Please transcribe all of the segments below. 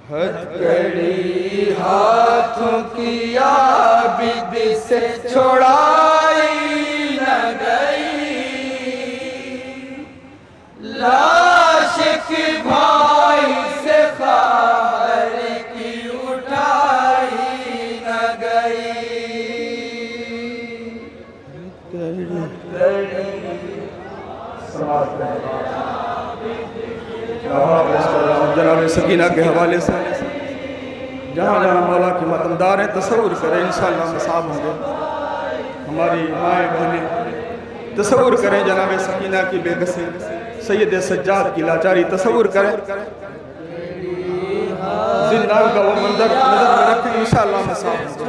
हथकड़ी हाथों की आबिद से छोड़ाई न गई, लाश की भाई से खार की उठाई न गई। जनाब सकीना के हवाले से जहाँ जहाँ मौला के मतमदार हैं तसव्वुर करें इंशाअल्लाह मसाब होंगे। हमारी माएँ बहनें तसव्वुर करें जनाब सकीना की बेकसी सैयद सज्जाद की लाचारी तसव्वुर करें। जिंदा का वो मंजर नजर में रखें इंशाअल्लाह मसाब होंगे।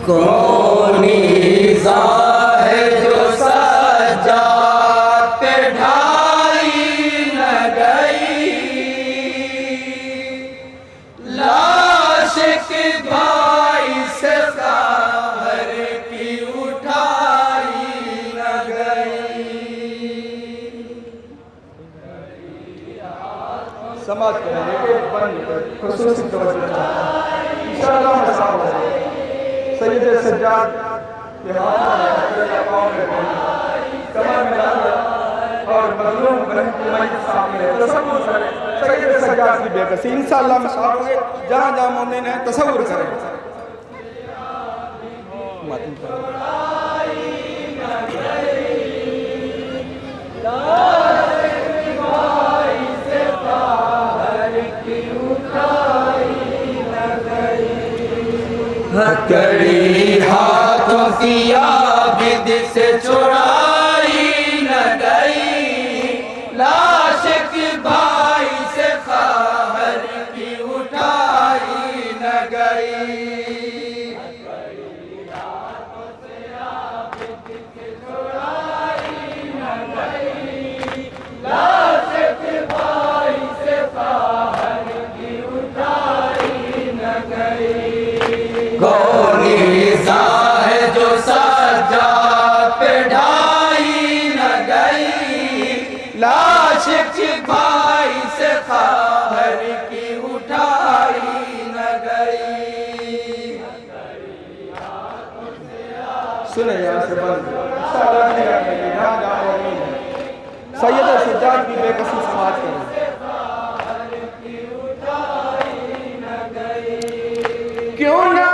कौनी है जो सज्जाद पे ढाई न गई, लाश के भाई से कहर की उठाई न गई। समाज करेंगे खुसूसी तवज्जो इंशाअल्लाह मसाब सैयद सज्जाद के हाथों में कमर में डाला और मजलूम बहन की मैयत सामने तसव्वुर करें सैयद सज्जाद की बेकसी इंशाअल्लाह मसाब होंगे। जहाँ जहाँ मोमिन हैं तसव्वुर करें। हथकड़ी हाथों की आबिद से छुड़ाई न गई, लाश की भाई से खार की उठाई न गई। लाश की भाई से खार की उठाई न गई। कौनी है जो सज्जाद पे ढाई न गई, लाश की भाई से खार की उठाई न गई। सुने यहाँ से बंद सैयद सज्जाद की बेकसी समाज करें। क्यों ना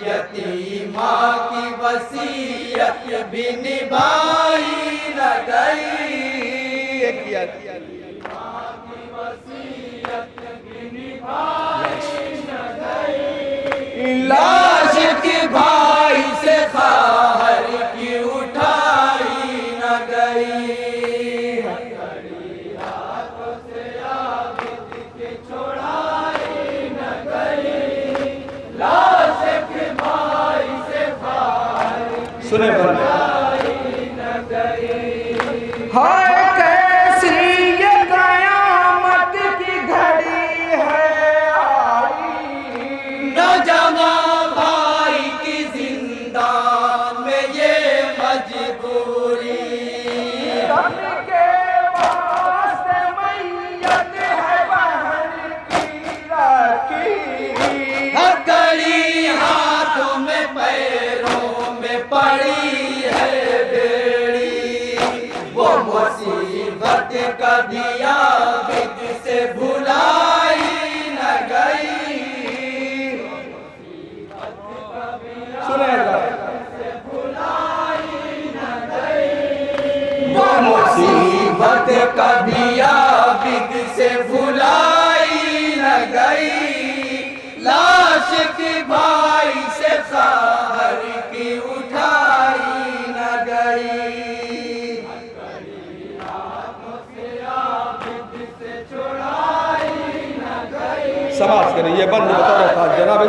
यतीमा की वसीयत भी निभाई न गई, एक यतीमा की वसीयत भी निभाई न गई। लाश की भाई से खार की उठाई न गई। हाथों से आबिद की छोड़ाई न गई, लाश की भाई से खार सुने न गई। हाय कैसी ये कयामत की घड़ी है आई, नौजवान भाई की जिंदान में ये मजबूरी, के वास्ते मैयत है बहन की राखी। हथकड़ी हाथों में पैरों में पड़ी से भुलाई न गई। सुने वो मुसीबत कभी आबिद से भुलाई न गई। लाश की भाई से खार की उठाई न गई। समाज करें ये बंद बता रहा जनाब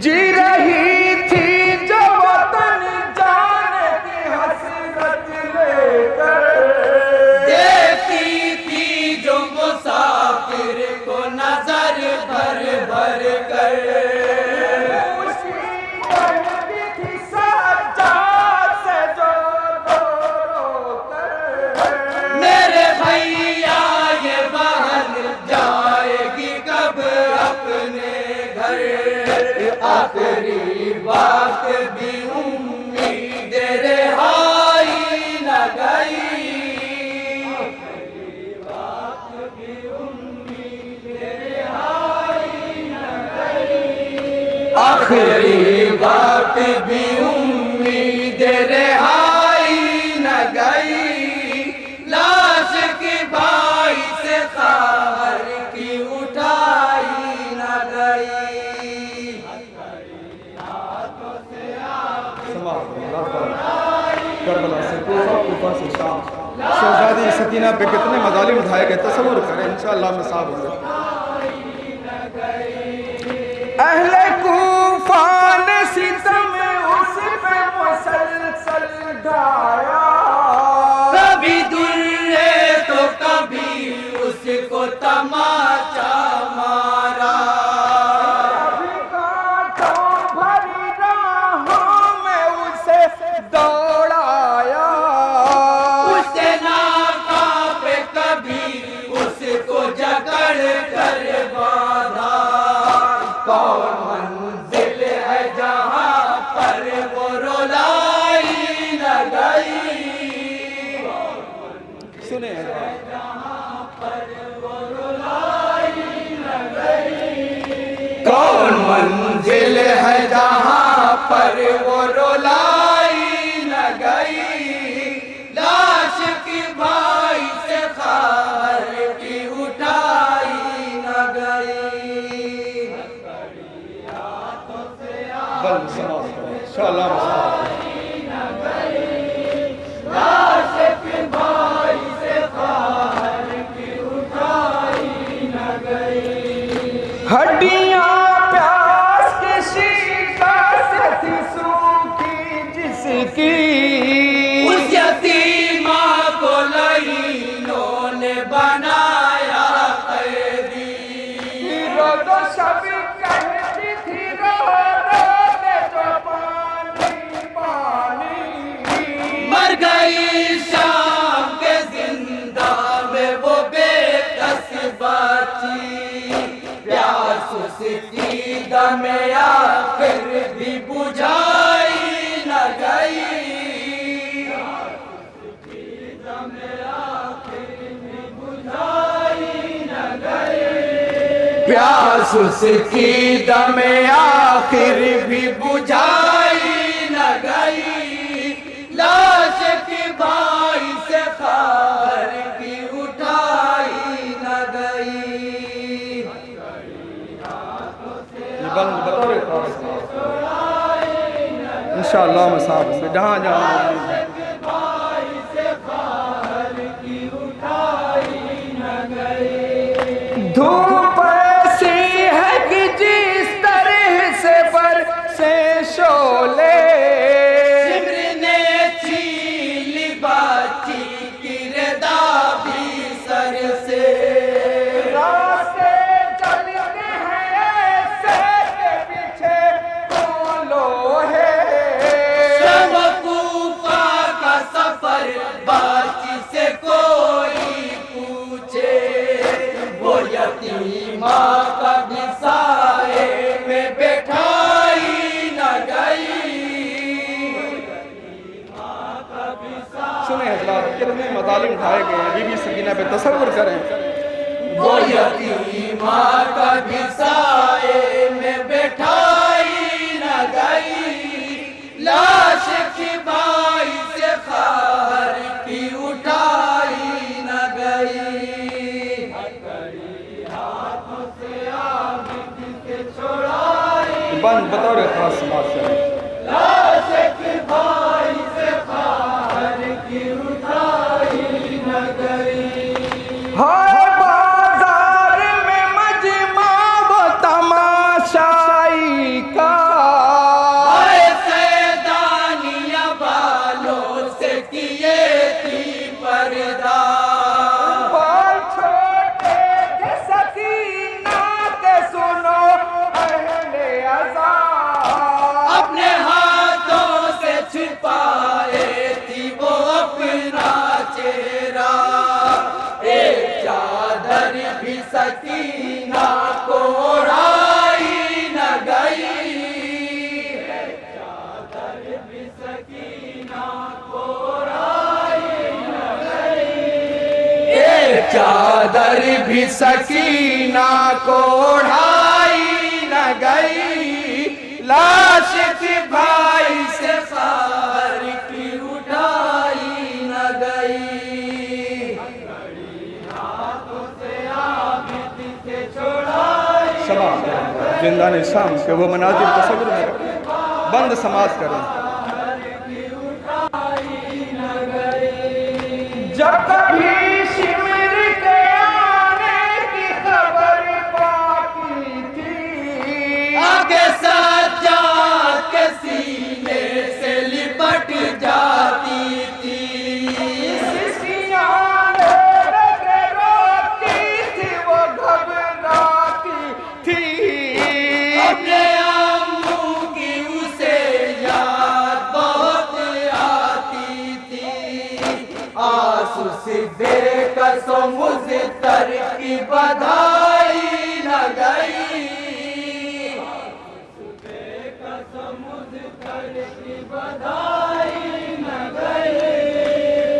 जी रही थी जो वतन जाने की हसरत लेकर, देखती थी जो मुसाफिर को नजर भर भर कर। थी सज्जाद से जो रो कर, मेरे भैया ये बहन जाएगी कब अपने घर। आखिरी बात भी उम्मीद रिहाई न गई। आखिरी बात भी उम्मीद रिहाई न गई। लाश की भाई से खार की उठाई न गई। करबला से कूफा से शाम, शहजादी सकीना पे कितने मजालिम उठाए गए, तसव्वुर करें इंशाअल्लाह में साफ हो जाए। अहले कूफा ने सितम उस पे मुसलसल ढाया, कभी दुर्रे तो कभी उसको तमाचा मारा। कभी कांटों भरी राहों में उसे दौड़ाया, उसके नाका पे कभी उसको जकड़ कर बांधा। कौन मंजिल है जहाँ पर वो रुलाई न गई। सुने कौन मंजिल है जहाँ पर वो रुलाई न गई। लाश की भाई से खार की उठाई न गई। बल समाज करें इंशाअल्लाह में साफ हो जाए। लाश की भाई से खार की उठाई न गई। हड्डियां प्यास के शीता से थी सूखी जिसकी, उस यतीमा को लईनों ने बनाया कैदी। रोज़ो शब कहती थी रो रो दे जो पानी पानी। मर गई शाम के जिंदा में वो बेकस बची। प्यास उसकी दम आखिर भी बुझाई न गई। प्यास उसकी दम आखिर भी बुझाई न गई। लाश की भाई से खार की उठाई न गई। ये बंद बताओ इंशाअल्लाह में साफ हो जाए। जहाँ जहाँ धूप ऐसी है कि जिस तरह से बरसे शोले, सिमरने छीली बाची किरदा भी सर से। रास्ते चलते हैं ऐसे के पीछे बोलो है। शब कूफा का सफर बाची से कोई पूछे। वो यतीम सुने हजरात, कितने मज़ालिम उठाए गए हैं बीबी सकीना पे, तसव्वुर करें। वो यतीमा कभी साए में बैठाई न गई, लाश की भाई से खार की उठाई न गई। हाथों से आबिद के छोड़ाई बंद बतौर खास समाज से लाश की भाई से खार की उठाई न गई। हाय बाजार में मजमा वो तमाशाई का, ऐसे दानिया बालों से किए थी पर्दा, बाल छोटे के सकीना के सुनो अहले अज़ा, अपने हाथों से छुपाए थी वो अपना चेहरा। एक चादर भी सकीना को ओढ़ाई न गई, चादर भी सकीना को ओढ़ाई न गई, एक चादर भी सकीना को ओढ़ाई न गई, लाश की भाई से खार की उठाई न गई। समाज जिंदान शाम के वो मनाजिर तसव्वुर करें, बंद समाज करें। जब कभी शिमर के आने की खबर पाती थी, आगे सज्जाद के सीने से लिपट जाती थी, सिसियाँ लेके रोती थी वो घबराती थी, अपने अम्मू की उसे याद बहुत आती थी। आंसू से बेकसों मुज़्तर की बधाई न गई,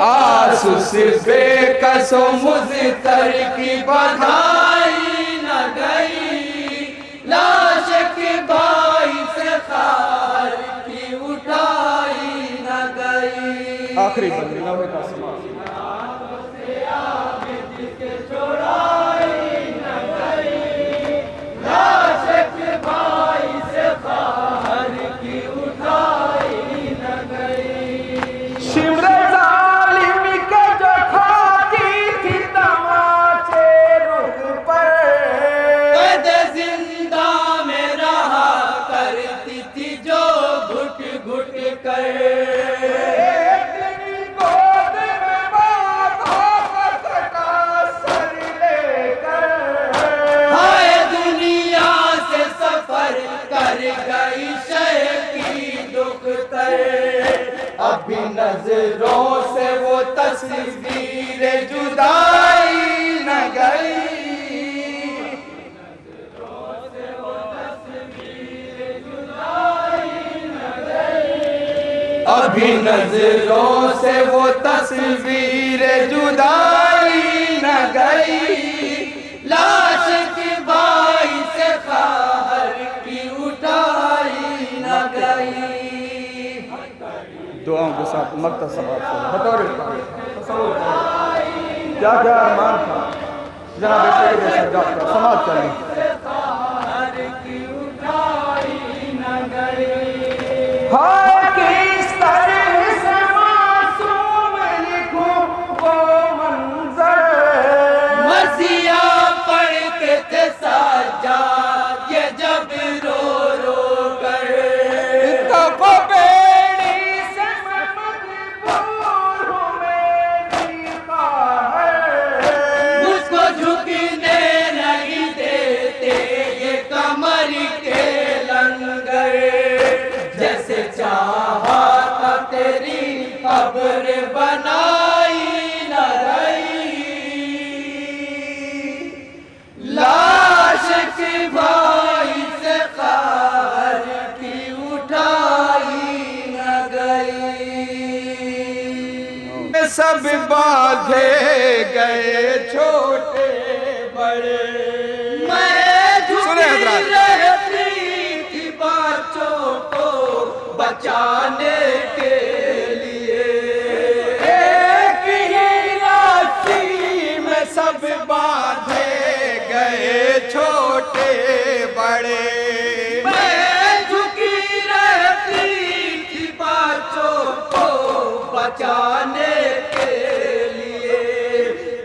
आंसू से बेकसों मुज़्तर की बधाई न गई, लाश की भाई से खार की उठाई न गई। आखिरी बंदी नवे का समाज। लाश की भाई से खार की उठाई न गई। शिमर जालिम के जो खाती थी तमाचे रुख पर, कैद जिंदा में रहा करती थी जो घुट घुट कर, एक दिन गोद में बांधा कर कटा सर लेकर, हाय दुनिया से सफर कर गई शय की दुख कर, अभी नजरों से वो तस्वीर जुदाई न गई, अभी नजरों से वो तस्वीर जुदाई न गई, लाश की भाई से खार की उठाई न गई। दुआओं के साथ मक्ता समाज से बतौर तसव्वुर करें क्या क्या अरमान था जनाब सैयद सज्जाद का, समाज करें। हाय किस तरह से मासूम लिखूं वो मंजर, मसीहा पढ़ते थे सज्जाद ये जब रो रो कर, तब बेड़ी से मैं मजबूर हूँ मेरी ख्वाहिश, मुझको झुकने नहीं देते ये कमर के लंगर, जैसे चाहा था तेरी कब्र बनाई न गई, लाश की भाई से खार की उठाई न गई। सब बांधे गए छोटे बड़े। मैं सुने झुकी हजरात, रहती थी बच्चों को बचाने के लिए, एक ही राशि में सब बांधे गए छोटे बड़े। मैं झुकी रहती थी बच्चों को बचाने के लिए।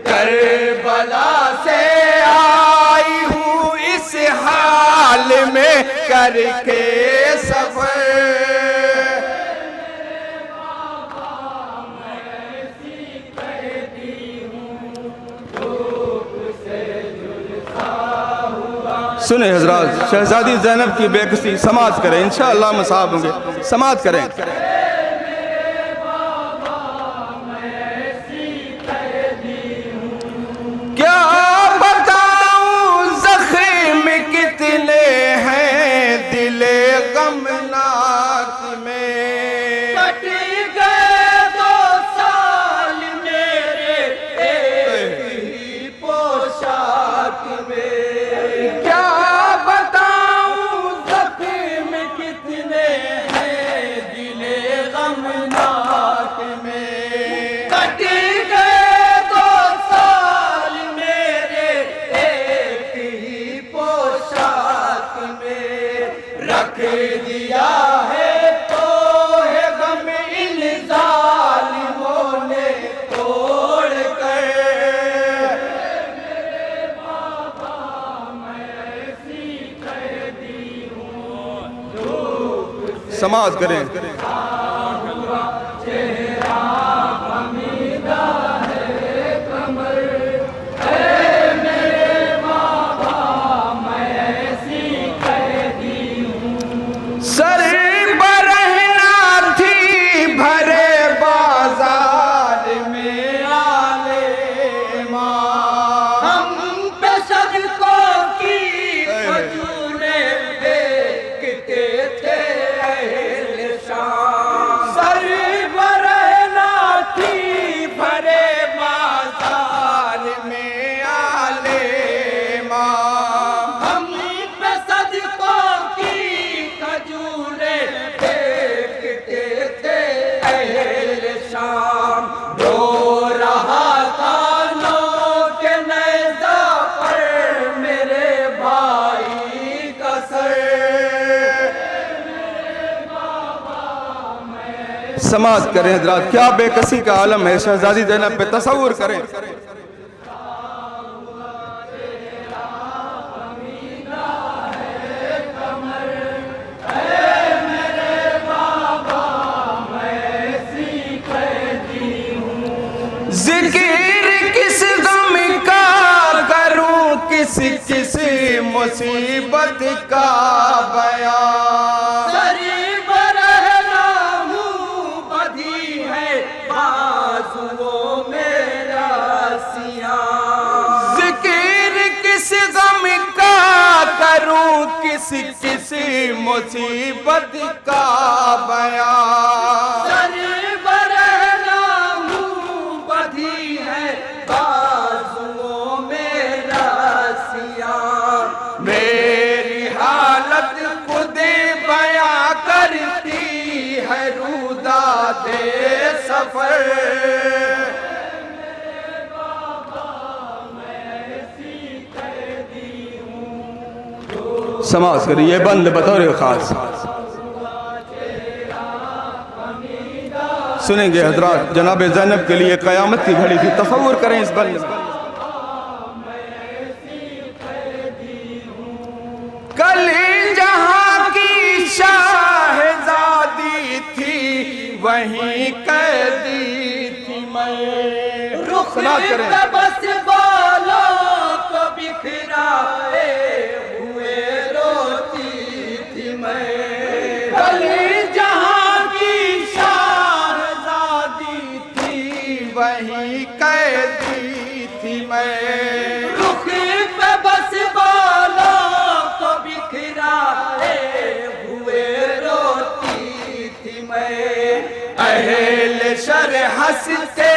करबला से आई हूँ इस हाल में करके सफर। सुने हजरात, शहजादी ज़ैनब की बेकसी समाज करें, इंशाअल्लाह मसाब होंगे, समाज करें। क्या बताऊं ज़ख्म कितने हैं दिले गमनाक में। कट गए 2 साल मेरे एक ही पोशाक में। क्या बताऊं ज़ख्म कितने हैं दिले गमनाक में। कट गए 2 साल मेरे एक ही पोशाक में। रख दिया है तो है गम इन जालिमों ने तोड़ कर। समाज करें। सर बरहना थी भरे बाजार में आले माँ। हम पे सदकों की खजूरें फेंकते थे अहले शाम। सर बरहना थी भरे बाजार में आले माँ। हम पे सदकों की खजूरें फेंकते थे अहले शाम। रो रहा था नो के नेज़ा पर मेरे भाई का सर। समाज करें हजरात, क्या बेकसी का आलम है। शहजादी ज़ैनब पे तसव्वुर करें। जिक्र किस गम का करूं, किस किस मुसीबत का बयान। सरी बरहना हूँ बधी है बाजुओं में रासियां। जिक्र किस गम का करूं, किस किस मुसीबत का बयान। सरी बरहना हूँ बधी है बाजुओं में रासियां। मेरी हालत खुद बयां करती है रुदादे सफर। समाज करिए बंद बतौर खास। सुनेंगे हजरात, जनाब ज़ैनब के लिए क़यामत की घड़ी थी। तसव्वुर करें इस बंद में। कल जहां की शाहजादी थी वहीं कैदी थी मैं। रुख समाज करें। पे बस बालों को बिखराए हुए रोती थी मैं। कल जहां की शाहजादी थी वहीं कैदी थी मैं। रुख पे बस बालों को बिखराए हुए रोती थी मैं। अहल शर हंसते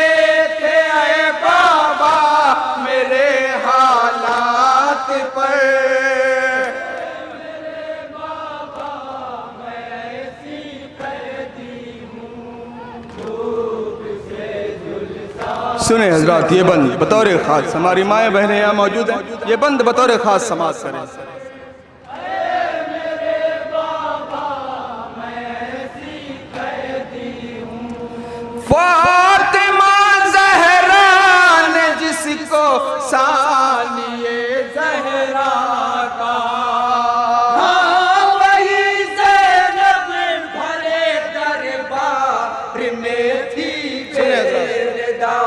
सुने हजरात, ये बंद बतौर खास, हमारी माएँ बहनें यहाँ मौजूद हैं, ये बंद बतौर खास समाज करें। फातिमा ज़हरा ने जिसको सानिए ज़हरा का, वही ज़ैनब भरे दरबार में थी बेरदा।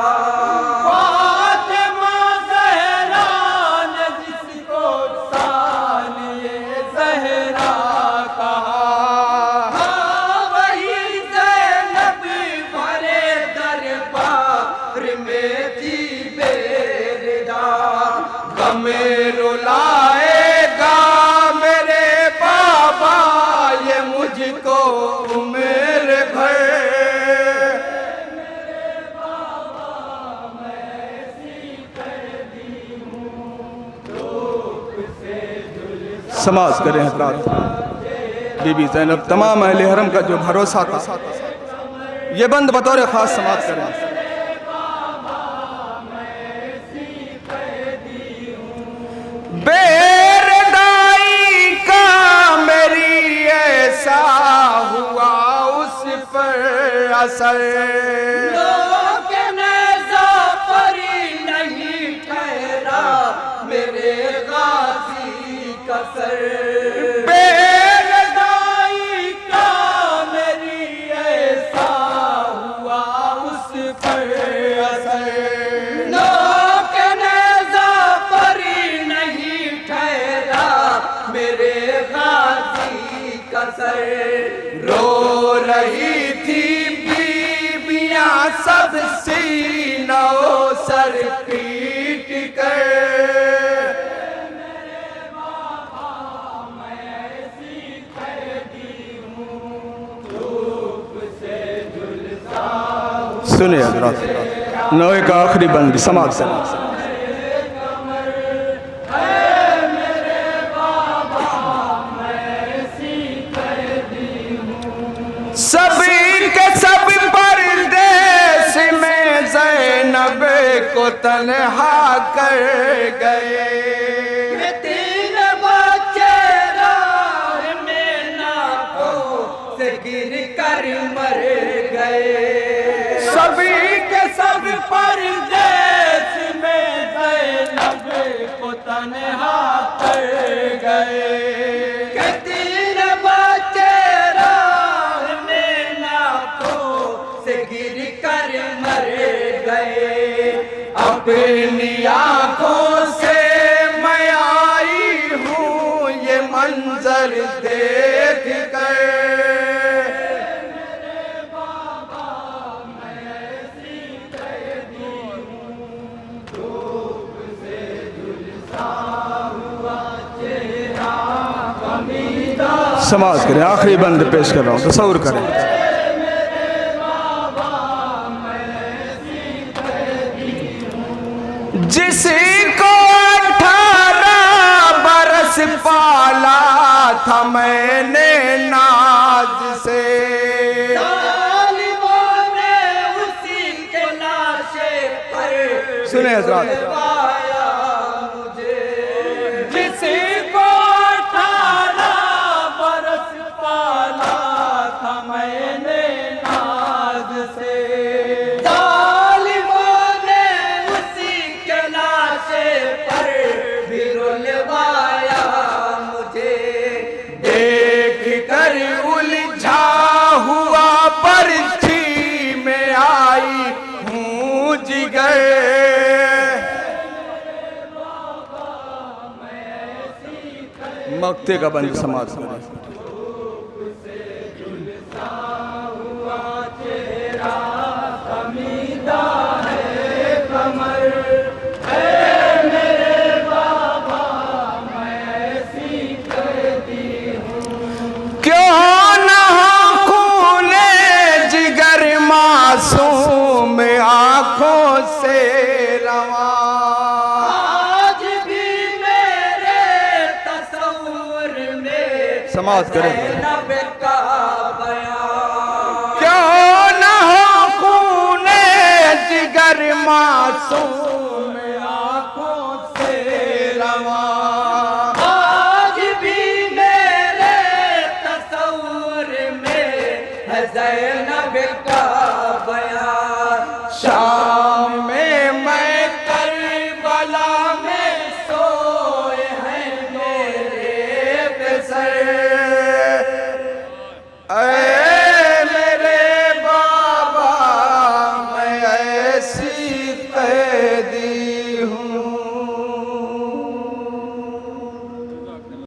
फातिमा ज़हरा ने जिसको सानिए ज़हरा कहा, वही ज़ैनब भरे दरबार में थी बेरदा। हमें रुलाएगा मेरे बाबा ये मुझको उम्र भर, समाज करें हजरात। बीबी ज़ैनब तमाम अहले हरम का जो भरोसा था, ये बंद बतौर खास समाज करें। बेरदाई का मेरी ऐसा हुआ उस पर असर, लोग नेज़ा परी नहीं ठहरा मेरे गाज़ी का सर। बेरदाई का मेरी ऐसा हुआ उस पर असर, लोग नेज़ा परी नहीं ठहरा मेरे गाज़ी का सर। रो रही थी बीबियां सब सीनों सर पीट कर, सुने हजरात, नौए का आखिरी बंद समाज से। सभी के सब परदेश में ज़ैनब को तन्हा कर गए, तीन बच्चे राह में नाकों से गिर कर मर गए। सभी के सब परदेश में ज़ैनब को तन्हा कर गए। तीन बच्चे राह में नाकों से गिर कर मर गए। अपनी आँखों से मैं आई हूँ ये मंजर देख कर, समाज करें। आखिरी बंद पेश कर रहा हूँ, तसव्वुर करें। जिसको 18 बरस पाला था मैंने नाज से, जालिमों ने उसी के लाशे पर सुने हजरात, पाया मुझे। जिसको 18 बरस पाला था मैंने नाज से, जालिमों ने उसी के लाशे पर भी रुलवाया मुझे। देख कर उलझा हुआ पर्ची में आई हूँ जिगर, मक्ते का बंद समाज करें। क्यों न हो खूने जिगर मासूम आँखों से रवा, आज भी मेरे तस्वुर में समाज करें। ज़ैनब का बयान। क्यों न हो खूने जिगर मासूम आंखों से रवा। आज भी मेरे तस्वुर में है ज़ैनब का